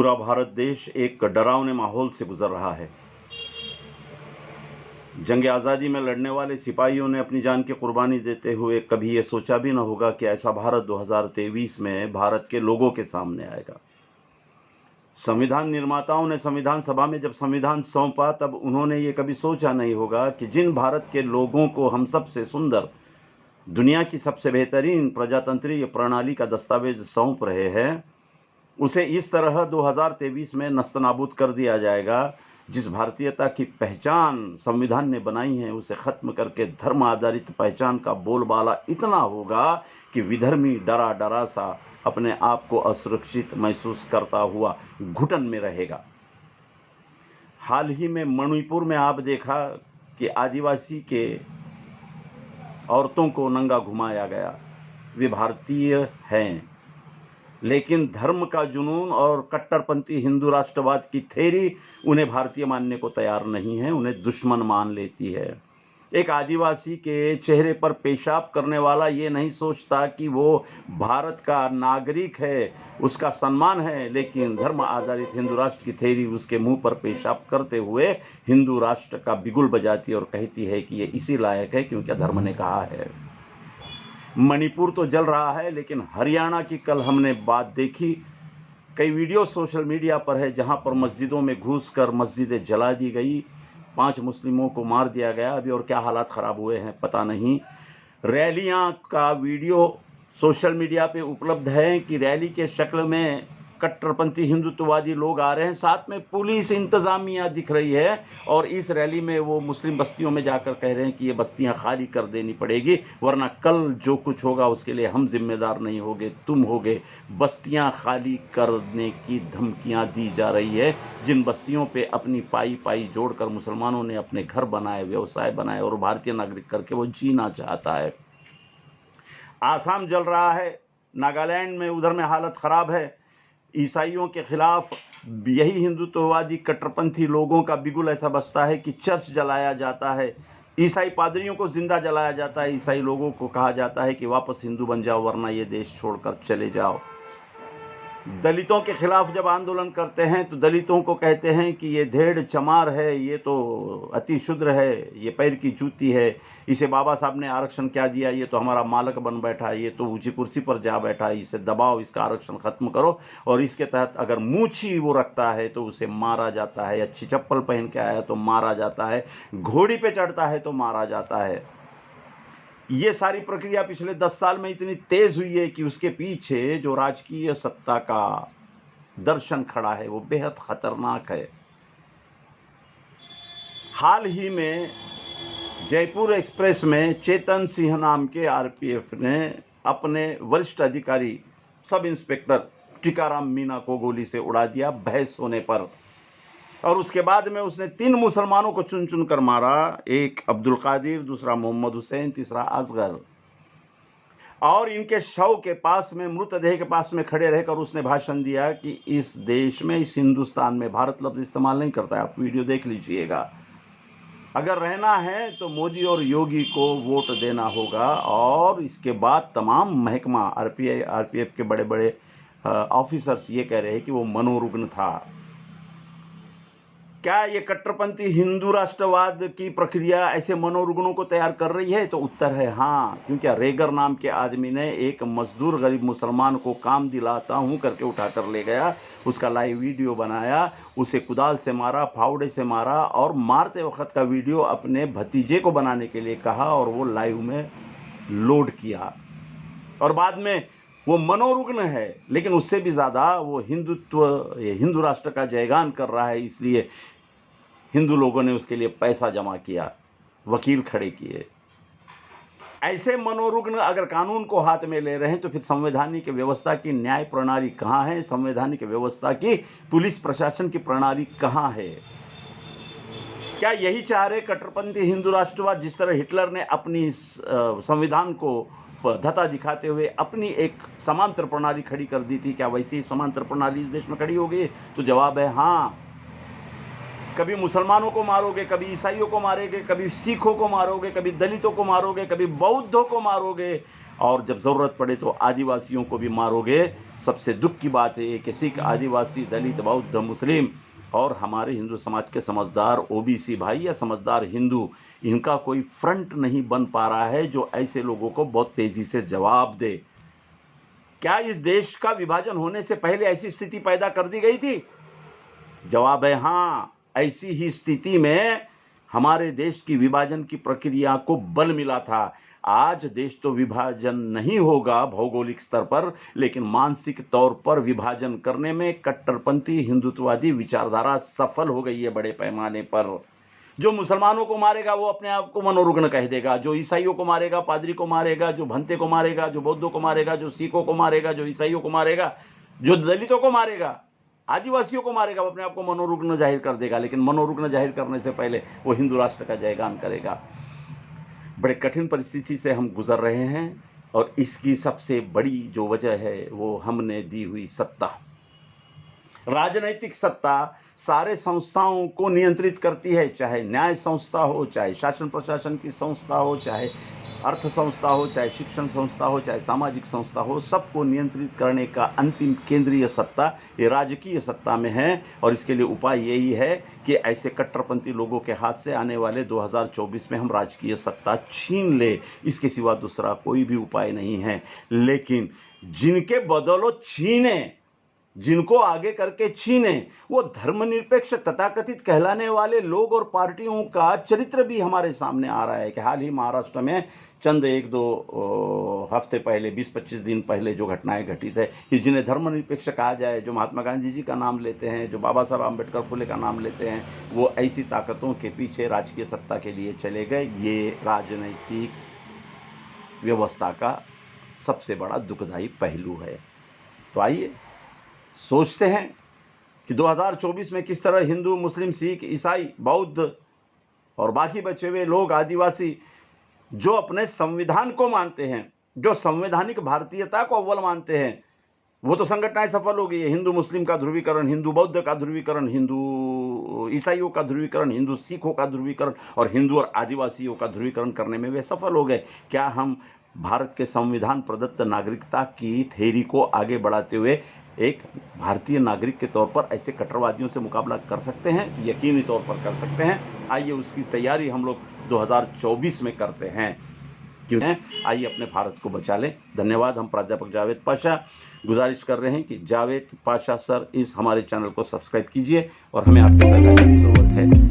पूरा भारत देश एक डरावने माहौल से गुजर रहा है। जंग आज़ादी में लड़ने वाले सिपाहियों ने अपनी जान की कुर्बानी देते हुए कभी ये सोचा भी न होगा कि ऐसा भारत 2023 में भारत के लोगों के सामने आएगा। संविधान निर्माताओं ने संविधान सभा में जब संविधान सौंपा तब उन्होंने ये कभी सोचा नहीं होगा कि जिन भारत के लोगों को हम सबसे सुंदर, दुनिया की सबसे बेहतरीन प्रजातंत्रीय प्रणाली का दस्तावेज सौंप रहे हैं, उसे इस तरह 2023 में नस्तनाबूद कर दिया जाएगा। जिस भारतीयता की पहचान संविधान ने बनाई है उसे ख़त्म करके धर्म आधारित पहचान का बोलबाला इतना होगा कि विधर्मी डरा डरा सा अपने आप को असुरक्षित महसूस करता हुआ घुटन में रहेगा। हाल ही में मणिपुर में आप देखा कि आदिवासी के औरतों को नंगा घुमाया गया। वे भारतीय हैं, लेकिन धर्म का जुनून और कट्टरपंथी हिंदू राष्ट्रवाद की थ्योरी उन्हें भारतीय मानने को तैयार नहीं है, उन्हें दुश्मन मान लेती है। एक आदिवासी के चेहरे पर पेशाब करने वाला ये नहीं सोचता कि वो भारत का नागरिक है, उसका सम्मान है, लेकिन धर्म आधारित हिंदू राष्ट्र की थ्योरी उसके मुंह पर पेशाब करते हुए हिंदू राष्ट्र का बिगुल बजाती है और कहती है कि ये इसी लायक है क्योंकि धर्म ने कहा है। मणिपुर तो जल रहा है, लेकिन हरियाणा की कल हमने बात देखी। कई वीडियो सोशल मीडिया पर है जहां पर मस्जिदों में घुसकर मस्जिदें जला दी गई, 5 मुस्लिमों को मार दिया गया। अभी और क्या हालात ख़राब हुए हैं पता नहीं। रैलियां का वीडियो सोशल मीडिया पे उपलब्ध है कि रैली के शक्ल में कट्टरपंथी हिंदुत्ववादी लोग आ रहे हैं, साथ में पुलिस इंतज़ामिया दिख रही है और इस रैली में वो मुस्लिम बस्तियों में जाकर कह रहे हैं कि ये बस्तियां खाली कर देनी पड़ेगी, वरना कल जो कुछ होगा उसके लिए हम जिम्मेदार नहीं होंगे, तुम होगे। बस्तियां खाली करने की धमकियां दी जा रही है, जिन बस्तियों पे अपनी पाई पाई जोड़कर मुसलमानों ने अपने घर बनाए, व्यवसाय बनाए और भारतीय नागरिक करके वो जीना चाहता है। आसाम जल रहा है, नागालैंड में उधर में हालत ख़राब है। ईसाइयों के खिलाफ यही हिंदुत्ववादी कट्टरपंथी लोगों का बिगुल ऐसा बजता है कि चर्च जलाया जाता है, ईसाई पादरियों को जिंदा जलाया जाता है, ईसाई लोगों को कहा जाता है कि वापस हिंदू बन जाओ वरना ये देश छोड़कर चले जाओ। दलितों के खिलाफ जब आंदोलन करते हैं तो दलितों को कहते हैं कि ये धेड़ चमार है, ये तो अति शुद्र है, ये पैर की जूती है, इसे बाबा साहब ने आरक्षण क्या दिया, ये तो हमारा मालक बन बैठा है, ये तो ऊंची कुर्सी पर जा बैठा है, इसे दबाओ, इसका आरक्षण ख़त्म करो। और इसके तहत अगर मूछी वो रखता है तो उसे मारा जाता है, अच्छी चप्पल पहन के आया तो मारा जाता है, घोड़ी पे चढ़ता है तो मारा जाता है। ये सारी प्रक्रिया पिछले 10 साल में इतनी तेज हुई है कि उसके पीछे जो राजकीय सत्ता का दर्शन खड़ा है वो बेहद खतरनाक है। हाल ही में जयपुर एक्सप्रेस में चेतन सिंह नाम के आरपीएफ ने अपने वरिष्ठ अधिकारी सब इंस्पेक्टर टीकाराम मीणा को गोली से उड़ा दिया बहस होने पर, और उसके बाद में उसने 3 मुसलमानों को चुन चुन कर मारा, एक अब्दुल कादिर, दूसरा मोहम्मद हुसैन, तीसरा असगर। और इनके शव के पास में, मृतदेह के पास में खड़े रहकर उसने भाषण दिया कि इस देश में, इस हिंदुस्तान में भारत लफ्ज़ इस्तेमाल नहीं करता है। आप वीडियो देख लीजिएगा। अगर रहना है तो मोदी और योगी को वोट देना होगा। और इसके बाद तमाम महकमा आरपीएफ के बड़े बड़े ऑफिसर्स ये कह रहे हैं कि वो मनोरुग्ण था। क्या ये कट्टरपंथी हिंदू राष्ट्रवाद की प्रक्रिया ऐसे मनोरुग्णों को तैयार कर रही है? तो उत्तर है हाँ, क्योंकि रेगर नाम के आदमी ने एक मजदूर गरीब मुसलमान को काम दिलाता हूँ करके उठाकर ले गया, उसका लाइव वीडियो बनाया, उसे कुदाल से मारा, फावड़े से मारा, और मारते वक्त का वीडियो अपने भतीजे को बनाने के लिए कहा और वो लाइव में लोड किया। और बाद में वो मनोरुग्ण है, लेकिन उससे भी ज़्यादा वो हिंदू राष्ट्र का जयगान कर रहा है, इसलिए हिंदू लोगों ने उसके लिए पैसा जमा किया, वकील खड़े किए। ऐसे मनोरुग्ण अगर कानून को हाथ में ले रहे हैं तो फिर संवैधानिक व्यवस्था की न्याय प्रणाली कहाँ है? संवैधानिक व्यवस्था की पुलिस प्रशासन की प्रणाली कहाँ है? क्या यही चाह रहे कट्टरपंथी हिंदू राष्ट्रवाद, जिस तरह हिटलर ने अपनी संविधान को धता दिखाते हुए अपनी एक समांतर प्रणाली खड़ी कर दी थी, क्या वैसी समांतर प्रणाली इस देश में खड़ी होगी? तो जवाब है हाँ। कभी मुसलमानों को मारोगे, कभी ईसाइयों को मारोगे, कभी सिखों को मारोगे, कभी दलितों को मारोगे, कभी बौद्धों को मारोगे, और जब ज़रूरत पड़े तो आदिवासियों को भी मारोगे। सबसे दुख की बात है कि सिख, आदिवासी, दलित, बौद्ध, मुस्लिम और हमारे हिंदू समाज के समझदार ओबीसी भाई या समझदार हिंदू, इनका कोई फ्रंट नहीं बन पा रहा है जो ऐसे लोगों को बहुत तेज़ी से जवाब दे। क्या इस देश का विभाजन होने से पहले ऐसी स्थिति पैदा कर दी गई थी? जवाब है हाँ। ऐसी ही स्थिति में हमारे देश की विभाजन की प्रक्रिया को बल मिला था। आज देश तो विभाजन नहीं होगा भौगोलिक स्तर पर, लेकिन मानसिक तौर पर विभाजन करने में कट्टरपंथी हिंदुत्ववादी विचारधारा सफल हो गई है बड़े पैमाने पर। जो मुसलमानों को मारेगा वो अपने आप को मनोरुग्ण कह देगा, जो ईसाइयों को मारेगा, पादरी को मारेगा, जो भंते को मारेगा, जो बौद्धों को मारेगा, जो सिखों को मारेगा, जो ईसाइयों को मारेगा, जो दलितों को मारेगा, आदिवासियों को मारेगा, वो अपने आप को मनोरुग्ण जाहिर कर देगा। लेकिन मनोरुग्ण जाहिर करने से पहले वो हिंदू राष्ट्र का जयगान करेगा। बड़े कठिन परिस्थिति से हम गुजर रहे हैं और इसकी सबसे बड़ी जो वजह है वो हमने दी हुई सत्ता। राजनैतिक सत्ता सारे संस्थाओं को नियंत्रित करती है, चाहे न्याय संस्था हो, चाहे शासन प्रशासन की संस्था हो, चाहे अर्थ संस्था हो, चाहे शिक्षण संस्था हो, चाहे सामाजिक संस्था हो, सबको नियंत्रित करने का अंतिम केंद्रीय सत्ता ये राजकीय सत्ता में है। और इसके लिए उपाय यही है कि ऐसे कट्टरपंथी लोगों के हाथ से आने वाले 2024 में हम राजकीय सत्ता छीन ले। इसके सिवा दूसरा कोई भी उपाय नहीं है। लेकिन जिनके बदौलत छीने, जिनको आगे करके छीने, वो धर्मनिरपेक्ष तथाकथित कहलाने वाले लोग और पार्टियों का चरित्र भी हमारे सामने आ रहा है। कि हाल ही महाराष्ट्र में चंद 1-2 हफ्ते पहले, 20-25 दिन पहले जो घटनाएं घटित है कि जिन्हें धर्मनिरपेक्ष कहा जाए, जो महात्मा गांधी जी का नाम लेते हैं, जो बाबा साहब आम्बेडकर फुले का नाम लेते हैं, वो ऐसी ताकतों के पीछे राजकीय सत्ता के लिए चले गए। ये राजनीतिक व्यवस्था का सबसे बड़ा दुखदायी पहलू है। तो आइए सोचते हैं कि 2024 में किस तरह हिंदू, मुस्लिम, सिख, ईसाई, बौद्ध और बाकी बचे हुए लोग, आदिवासी, जो अपने संविधान को मानते हैं, जो संवैधानिक भारतीयता को अव्वल मानते हैं, वो तो संगठनाएं सफल हो गई है। हिंदू मुस्लिम का ध्रुवीकरण, हिंदू बौद्ध का ध्रुवीकरण, हिंदू ईसाइयों का ध्रुवीकरण, हिंदू सिखों का ध्रुवीकरण और हिंदू और आदिवासियों का ध्रुवीकरण करने में वे सफल हो गए। क्या हम भारत के संविधान प्रदत्त नागरिकता की थ्योरी को आगे बढ़ाते हुए एक भारतीय नागरिक के तौर पर ऐसे कट्टरवादियों से मुकाबला कर सकते हैं? यकीनी तौर पर कर सकते हैं। आइए उसकी तैयारी हम लोग 2024 में करते हैं। क्यों? आइए अपने भारत को बचा लें। धन्यवाद। हम प्राध्यापक जावेद पाशा गुजारिश कर रहे हैं कि जावेद पाशा सर इस हमारे चैनल को सब्सक्राइब कीजिए और हमें आपके सहयोग की ज़रूरत है।